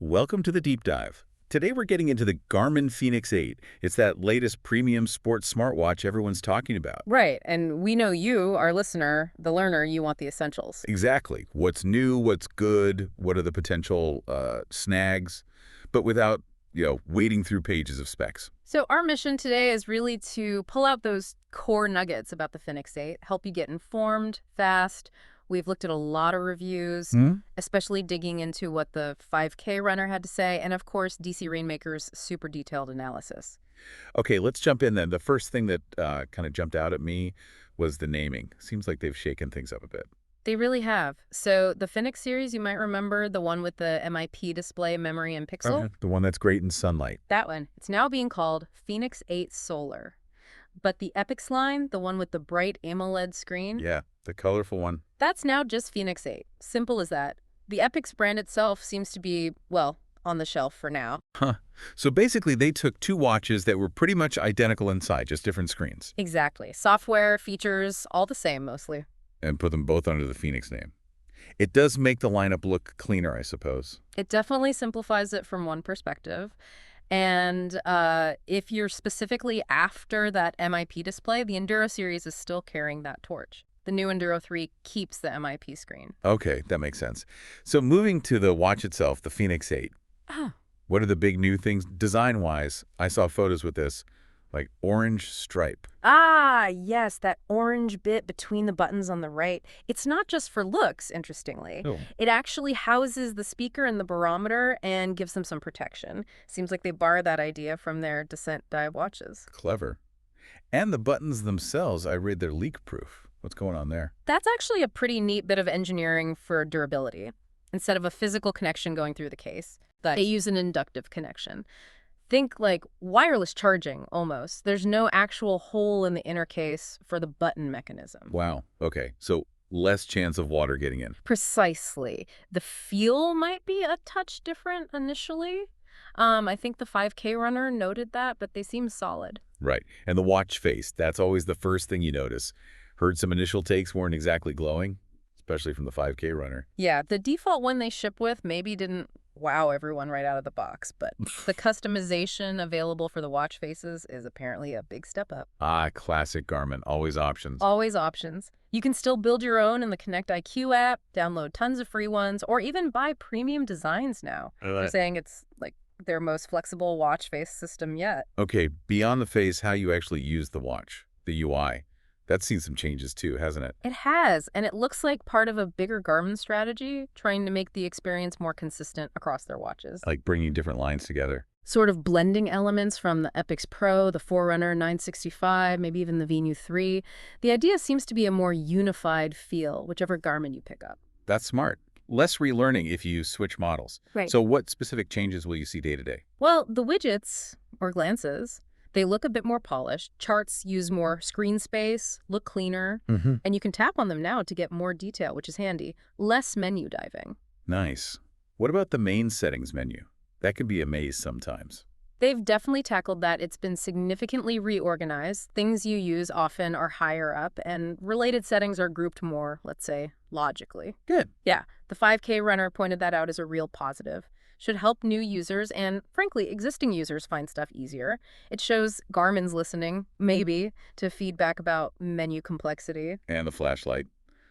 Welcome to the Deep Dive. Today we're getting into the Garmin Fenix 8. It's that latest premium sports smartwatch everyone's talking about. Right, and we know you, our listener, the learner, you want the essentials. Exactly. What's new, what's good, what are the potential snags, but without, wading through pages of specs. So our mission today is really to pull out those core nuggets about the Fenix 8, help you get informed, fast. We've looked at a lot of reviews, especially digging into what the 5K runner had to say, and of course, DC Rainmaker's super detailed analysis. Okay, let's jump in then. The first thing that kind of jumped out at me was the naming. Seems like they've shaken things up a bit. They really have. So the Fenix series, you might remember the one with the MIP display, memory, and pixel. The one that's great in sunlight. That one. It's now being called Fenix 8 Solar. But the Epix line, the one with the bright AMOLED screen, Yeah, the colorful one. that's now just Fenix 8. Simple as that. The Epix brand itself seems to be, well, on the shelf for now. Huh. So basically they took two watches that were pretty much identical inside, just different screens, Exactly. Software, features, all the same mostly. and put them both under the Fenix name. It does make the lineup look cleaner, I suppose. It definitely simplifies it from one perspective. And if you're specifically after that MIP display, the Enduro series is still carrying that torch. The new Enduro 3 keeps the MIP screen. Okay, that makes sense. So moving to the watch itself, the Fenix 8. Oh. What are the big new things design-wise? I saw photos with this, like orange stripe. Ah, yes, that orange bit between the buttons on the right. It's not just for looks, interestingly. Oh. It actually houses the speaker and the barometer and gives them some protection. Seems like they borrowed that idea from their descent dive watches. Clever. And the buttons themselves, I read they're leak-proof. What's going on there? That's actually a pretty neat bit of engineering for durability. Instead of a physical connection going through the case, they use an inductive connection. Think like wireless charging, almost. There's no actual hole in the inner case for the button mechanism. Wow. Okay, so less chance of water getting in. Precisely. The feel might be a touch different initially. I think the 5K runner noted that, but they seem solid. Right. And the watch face, that's always the first thing you notice. Heard some initial takes weren't exactly glowing, especially from the 5K runner. Yeah, the default one they ship with maybe didn't wow everyone right out of the box, but the customization available for the watch faces is apparently a big step up. Ah, classic Garmin, always options. Always options. You can still build your own in the Connect IQ app, download tons of free ones, or even buy premium designs now. They're saying it's like their most flexible watch face system yet. Okay, beyond the face, how you actually use the watch, the UI. That's seen some changes too, hasn't it? It has, and it looks like part of a bigger Garmin strategy, trying to make the experience more consistent across their watches. Like bringing different lines together. Sort of blending elements from the Epix Pro, the Forerunner 965, maybe even the Venu 3. The idea seems to be a more unified feel, whichever Garmin you pick up. That's smart. Less relearning if you switch models. Right. So what specific changes will you see day to day? Well, the widgets, or glances, they look a bit more polished. Charts use more screen space, look cleaner, and you can tap on them now to get more detail, which is handy. Less menu diving. Nice. What about the main settings menu? That can be a maze sometimes. They've definitely tackled that. It's been significantly reorganized. Things you use often are higher up, and related settings are grouped more, let's say, logically. Good. Yeah, the 5K runner pointed that out as a real positive. Should help new users and, frankly, existing users find stuff easier. It shows Garmin's listening, maybe, to feedback about menu complexity. And the flashlight.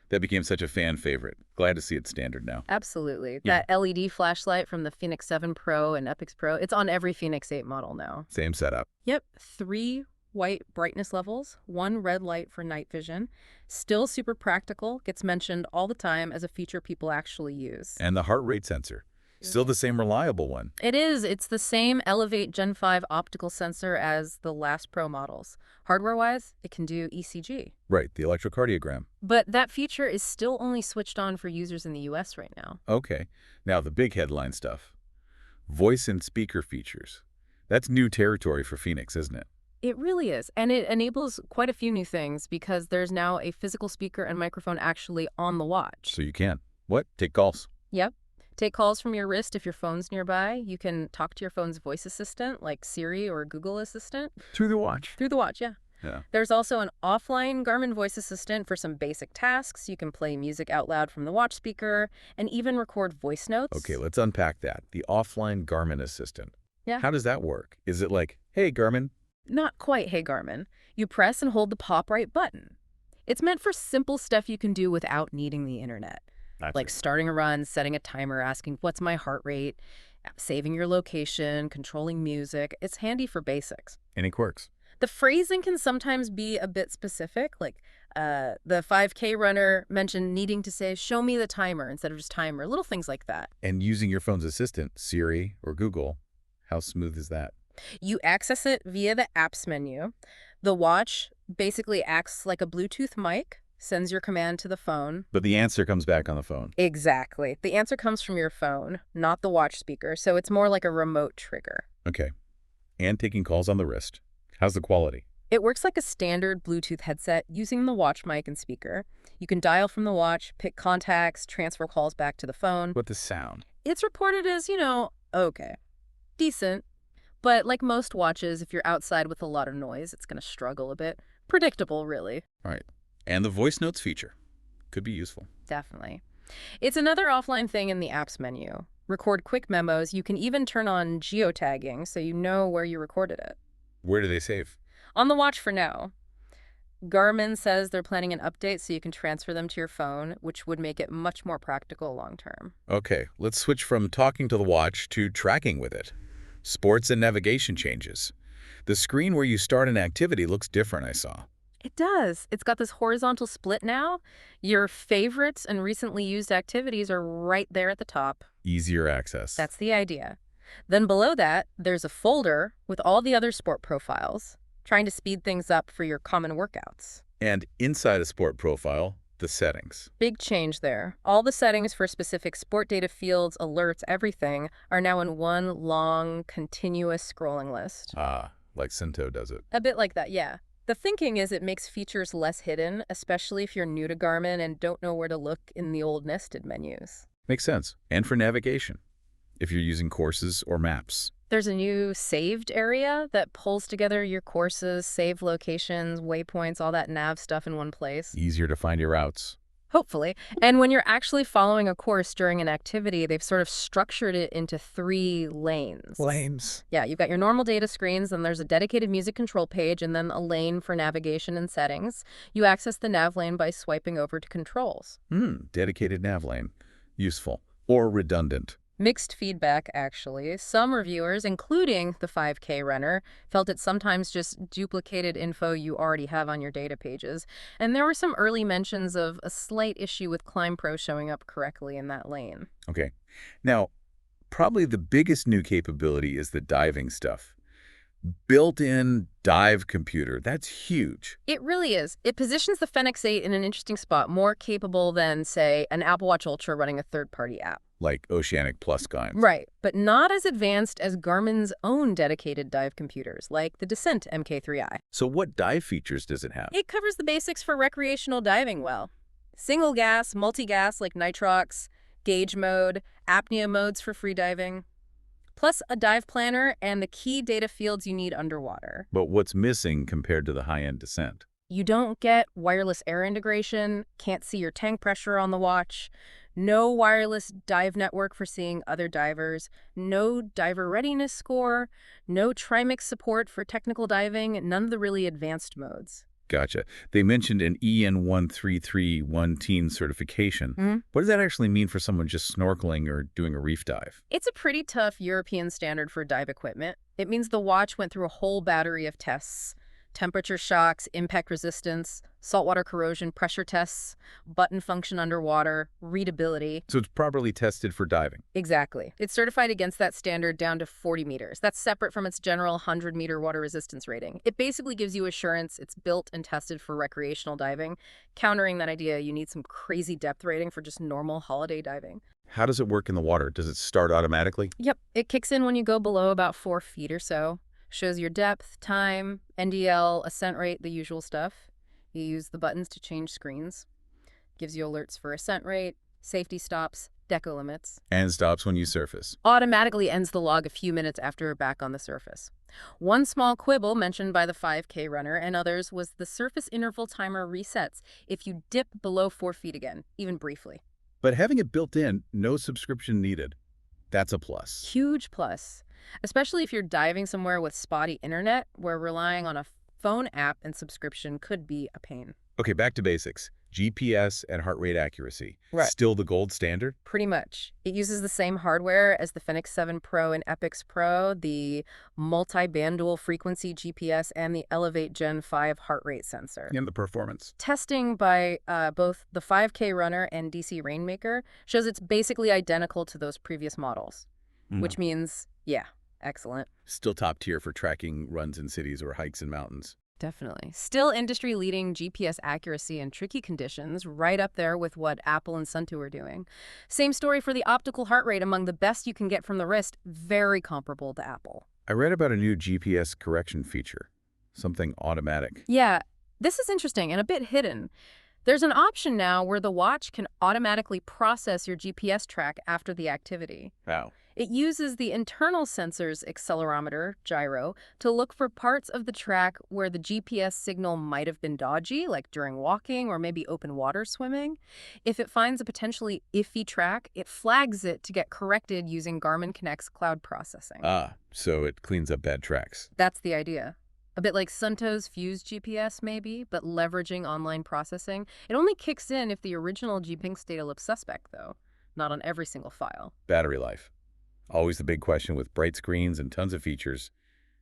That became such a fan favorite. Glad to see it standard now. Absolutely. Yeah. That LED flashlight from the Fenix 7 Pro and Epix Pro, it's on every Fenix 8 model now. Same setup. Yep, 3 white brightness levels, 1 red light for night vision. Still super practical, gets mentioned all the time as a feature people actually use. And the heart rate sensor. Still the same reliable one. It is. It's the same Elevate Gen 5 optical sensor as the last Pro models. Hardware-wise, it can do ECG. Right, the electrocardiogram. But that feature is still only switched on for users in the US right now. Okay. Now the big headline stuff. Voice and speaker features. That's new territory for Fenix, isn't it? It really is. And it enables quite a few new things because there's now a physical speaker and microphone actually on the watch. So you can. What? Take calls. Yep. Take calls from your wrist if your phone's nearby. You can talk to your phone's voice assistant like Siri or Google Assistant. Through the watch. Through the watch, yeah. Yeah. There's also an offline Garmin voice assistant for some basic tasks. You can play music out loud from the watch speaker and even record voice Okay, notes. let's unpack that. The offline Garmin assistant. Yeah. How does that work? Is it like, hey, Garmin? Not quite Hey Garmin. You press and hold the pop right button. It's meant for simple stuff you can do without needing the internet, I like see. starting a run, setting a timer, asking what's my heart rate, saving your location, controlling music. It's handy for basics. Any quirks? The phrasing can sometimes be a bit specific, like the 5K runner mentioned needing to say, show me the timer instead of just timer, little things like that. And using your phone's assistant, Siri or Google, how smooth is that? You access it via the apps menu. The watch basically acts like a Bluetooth mic, sends your command to the phone. But the answer comes back on the phone. Exactly. The answer comes from your phone, not the watch speaker, so it's more like a remote trigger. Okay. And taking calls on the wrist. How's the quality? It works like a standard Bluetooth headset using the watch mic and speaker. You can dial from the watch, pick contacts, transfer calls back to the phone. What the sound? It's reported as, okay, decent. But like most watches, if you're outside with a lot of noise, it's going to struggle a bit. Predictable, really. All right. And the voice notes feature. Could be useful. Definitely. It's another offline thing in the apps menu. Record quick memos. You can even turn on geotagging so you know where you recorded it. Where do they save? On the watch for now. Garmin says they're planning an update so you can transfer them to your phone, which would make it much more practical long term. Okay, let's switch from talking to the watch to tracking with it. Sports and navigation changes. The screen where you start an activity looks different, I saw. It does. It's got this horizontal split now. Your favorites and recently used activities are right there at the top. Easier access. That's the idea. Then below that, there's a folder with all the other sport profiles, trying to speed things up for your common workouts. And inside a sport profile, the settings. Big change there. All the settings for specific sport data fields, alerts, everything are now in one long, continuous scrolling list. Ah, like Cento does it. A bit like that, yeah. The thinking is it makes features less hidden, especially if you're new to Garmin and don't know where to look in the old nested menus. Makes sense. And for navigation, if you're using courses or maps. There's a new saved area that pulls together your courses, save locations, waypoints, all that nav stuff in one place. Easier to find your routes. Hopefully. And when you're actually following a course during an activity, they've sort of structured it into 3 lanes. Lanes. Yeah, you've got your normal data screens, then there's a dedicated music control page, and then a lane for navigation and settings. You access the nav lane by swiping over to controls. Dedicated nav lane. Useful. Or redundant. Mixed feedback, actually. Some reviewers, including the 5K runner, felt it sometimes just duplicated info you already have on your data pages. And there were some early mentions of a slight issue with Climb Pro showing up correctly in that lane. Okay. Now, probably the biggest new capability is the diving stuff. Built-in dive computer. That's huge. It really is. It positions the Fenix 8 in an interesting spot, more capable than, say, an Apple Watch Ultra running a third-party app. Like Oceanic Plus kinds. Right, but not as advanced as Garmin's own dedicated dive computers, like the Descent MK3i. So what dive features does it have? It covers the basics for recreational diving well. Single gas, multi-gas like nitrox, gauge mode, apnea modes for free diving, plus a dive planner and the key data fields you need underwater. But what's missing compared to the high-end Descent? You don't get wireless air integration, can't see your tank pressure on the watch, no wireless dive network for seeing other divers, no diver readiness score, no trimix support for technical diving, none of the really advanced modes. Gotcha. They mentioned an EN1331 teen certification. What does that actually mean for someone just snorkeling or doing a reef dive? It's a pretty tough European standard for dive equipment. It means the watch went through a whole battery of tests. Temperature shocks, impact resistance, saltwater corrosion, pressure tests, button function underwater, readability. So it's properly tested for diving. Exactly. It's certified against that standard down to 40 meters. That's separate from its general 100-meter water resistance rating. It basically gives you assurance it's built and tested for recreational diving, countering that idea you need some crazy depth rating for just normal holiday diving. How does it work in the water? Does it start automatically? Yep. It kicks in when you go below about 4 feet or so. Shows your depth, time, NDL, ascent rate, the usual stuff. You use the buttons to change screens. Gives you alerts for ascent rate, safety stops, deco limits. And stops when you surface. Automatically ends the log a few minutes after we're back on the surface. One small quibble mentioned by the 5K runner and others was the surface interval timer resets if you dip below 4 feet again, even briefly. But having it built in, no subscription needed. That's a plus. Huge plus, especially if you're diving somewhere with spotty internet where relying on a phone app and subscription could be a pain. Okay, back to basics. GPS and heart rate accuracy. Right. Still the gold standard? Pretty much. It uses the same hardware as the Fenix 7 Pro and Epix Pro, the multi-band dual frequency GPS, and the Elevate Gen 5 heart rate sensor. And the performance. Testing by both the 5K Runner and DC Rainmaker shows it's basically identical to those previous models, which means, yeah, excellent. Still top tier for tracking runs in cities or hikes in mountains. Definitely. Still industry-leading GPS accuracy in tricky conditions, right up there with what Apple and Sunto are doing. Same story for the optical heart rate, among the best you can get from the wrist, very comparable to Apple. I read about a new GPS correction feature, something automatic. Yeah, this is interesting and a bit hidden. There's an option now where the watch can automatically process your GPS track after the activity. Wow. It uses the internal sensor's accelerometer, gyro, to look for parts of the track where the GPS signal might have been dodgy, like during walking or maybe open water swimming. If it finds a potentially iffy track, it flags it to get corrected using Garmin Connect's cloud processing. So it cleans up bad tracks. That's the idea. A bit like Sunto's Fuse GPS, maybe, but leveraging online processing. It only kicks in if the original GPS data looks suspect, though, not on every single file. Battery life. Always the big question with bright screens and tons of features.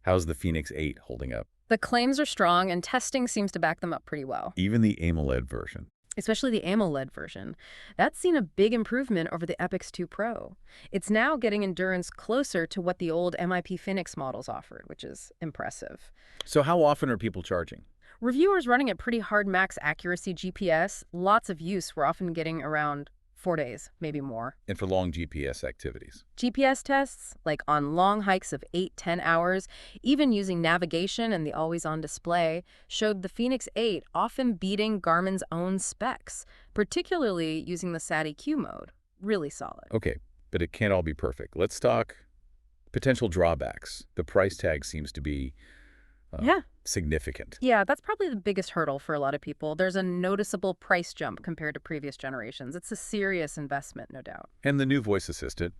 How's the Fenix 8 holding up? The claims are strong, and testing seems to back them up pretty well. Even the AMOLED version. Especially the AMOLED version. That's seen a big improvement over the Epix2 Pro. It's now getting endurance closer to what the old MIP Fenix models offered, which is impressive. So how often are people charging? Reviewers running at pretty hard max accuracy GPS, lots of use, were often getting around 4 days, maybe more. And for long GPS activities? GPS tests, like on long hikes of 8-10 hours, even using navigation and the always-on display, showed the Fenix 8 often beating Garmin's own specs, particularly using the SAT-EQ mode. Really solid. Okay, but it can't all be perfect. Let's talk potential drawbacks. The price tag seems to be significant. Yeah, that's probably the biggest hurdle for a lot of people. There's a noticeable price jump compared to previous generations. It's a serious investment, no doubt. And the new voice assistant.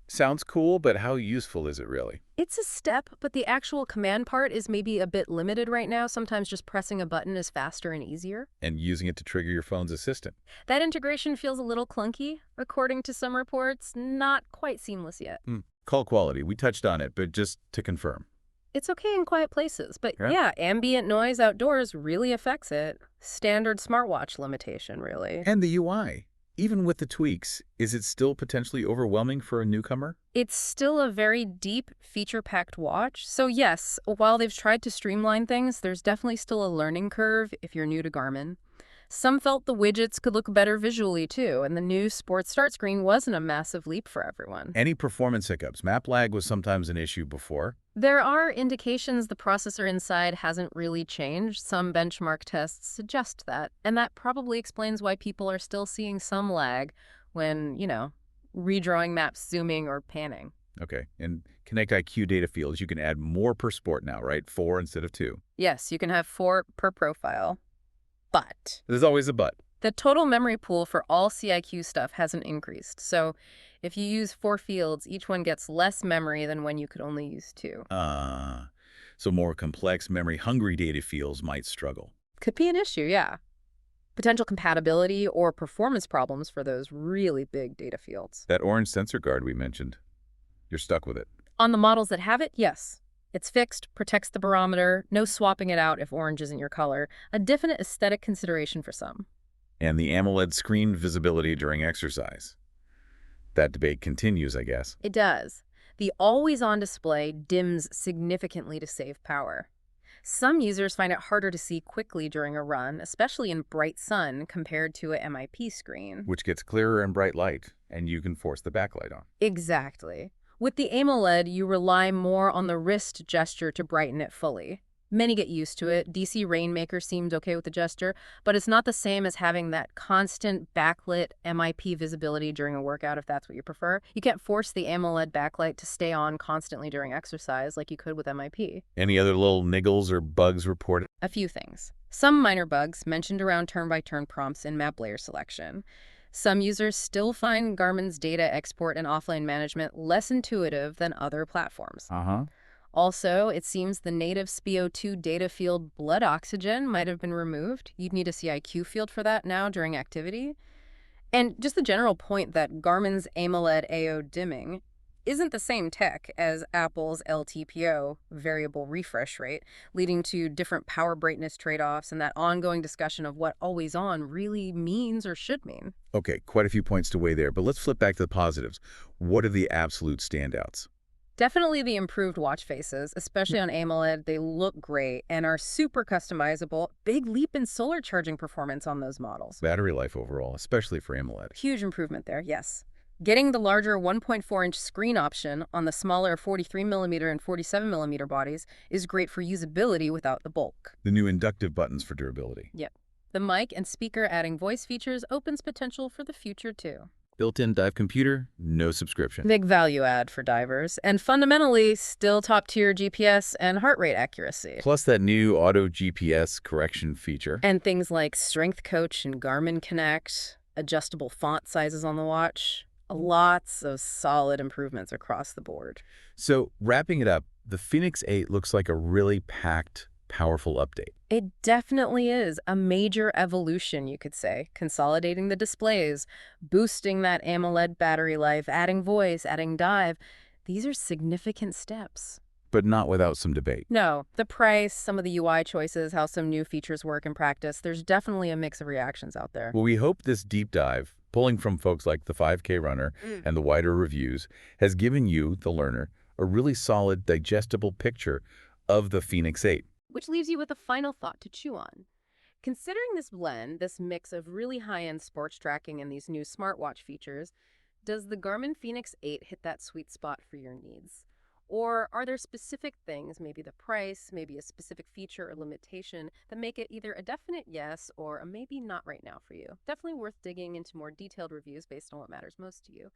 Sounds cool, but how useful is it really? It's a step, but the actual command part is maybe a bit limited right now. Sometimes just pressing a button is faster and easier. And using it to trigger your phone's assistant. That integration feels a little clunky, according to some reports. Not quite seamless yet. Call quality. We touched on it, but just to confirm. It's okay in quiet places, but yeah, ambient noise outdoors really affects it. Standard smartwatch limitation, really. And the UI. Even with the tweaks, is it still potentially overwhelming for a newcomer? It's still a very deep, feature-packed watch. So yes, while they've tried to streamline things, there's definitely still a learning curve if you're new to Garmin. Some felt the widgets could look better visually, too, and the new sports start screen wasn't a massive leap for everyone. Any performance hiccups? Map lag was sometimes an issue before. There are indications the processor inside hasn't really changed. Some benchmark tests suggest that, and that probably explains why people are still seeing some lag when, redrawing maps, zooming, or panning. Okay, and Connect IQ data fields, you can add more per sport now, right? 4 instead of 2. Yes, you can have 4 per profile. But there's always a but. The total memory pool for all CIQ stuff hasn't increased. So if you use 4 fields, each one gets less memory than when you could only use 2. So more complex, memory-hungry data fields might struggle. Could be an issue, yeah. Potential compatibility or performance problems for those really big data fields. That orange sensor guard we mentioned, you're stuck with it. On the models that have it, yes. It's fixed, protects the barometer, no swapping it out if orange isn't your color. A definite aesthetic consideration for some. And the AMOLED screen visibility during exercise. That debate continues, I guess. It does. The always-on display dims significantly to save power. Some users find it harder to see quickly during a run, especially in bright sun compared to a MIP screen. Which gets clearer in bright light, and you can force the backlight on. Exactly. With the AMOLED, you rely more on the wrist gesture to brighten it fully. Many get used to it. DC Rainmaker seemed okay with the gesture, but it's not the same as having that constant backlit MIP visibility during a workout if that's what you prefer. You can't force the AMOLED backlight to stay on constantly during exercise like you could with MIP. Any other little niggles or bugs reported? A few things. Some minor bugs mentioned around turn-by-turn prompts in map layer selection. Some users still find Garmin's data export and offline management less intuitive than other platforms. Uh-huh. Also, it seems the native SpO2 data field blood oxygen might have been removed. You'd need a CIQ field for that now during activity. And just the general point that Garmin's AMOLED AO dimming isn't the same tech as Apple's LTPO, variable refresh rate, leading to different power brightness trade-offs and that ongoing discussion of what always on really means or should mean. Okay, quite a few points to weigh there, but let's flip back to the positives. What are the absolute standouts? Definitely the improved watch faces, especially on AMOLED. They look great and are super customizable. Big leap in solar charging performance on those models. Battery life overall, especially for AMOLED. Huge improvement there, yes. Getting the larger 1.4-inch screen option on the smaller 43mm and 47mm bodies is great for usability without the bulk. The new inductive buttons for durability. Yep. The mic and speaker adding voice features opens potential for the future too. Built-in dive computer, no subscription. Big value add for divers, and fundamentally still top-tier GPS and heart rate accuracy. Plus that new auto GPS correction feature. And things like Strength Coach and Garmin Connect, adjustable font sizes on the watch. Lots of solid improvements across the board. So wrapping it up, the Fenix 8 looks like a really packed, powerful update. It definitely is a major evolution, you could say. Consolidating the displays, boosting that AMOLED battery life, adding voice, adding dive. These are significant steps. But not without some debate. No, the price, some of the UI choices, how some new features work in practice, there's definitely a mix of reactions out there. Well, we hope this deep dive, pulling from folks like the 5K runner and the wider reviews, has given you, the learner, a really solid, digestible picture of the Fenix 8. Which leaves you with a final thought to chew on. Considering this blend, this mix of really high-end sports tracking and these new smartwatch features, does the Garmin Fenix 8 hit that sweet spot for your needs? Or are there specific things, maybe the price, maybe a specific feature or limitation, that make it either a definite yes or a maybe not right now for you? Definitely worth digging into more detailed reviews based on what matters most to you.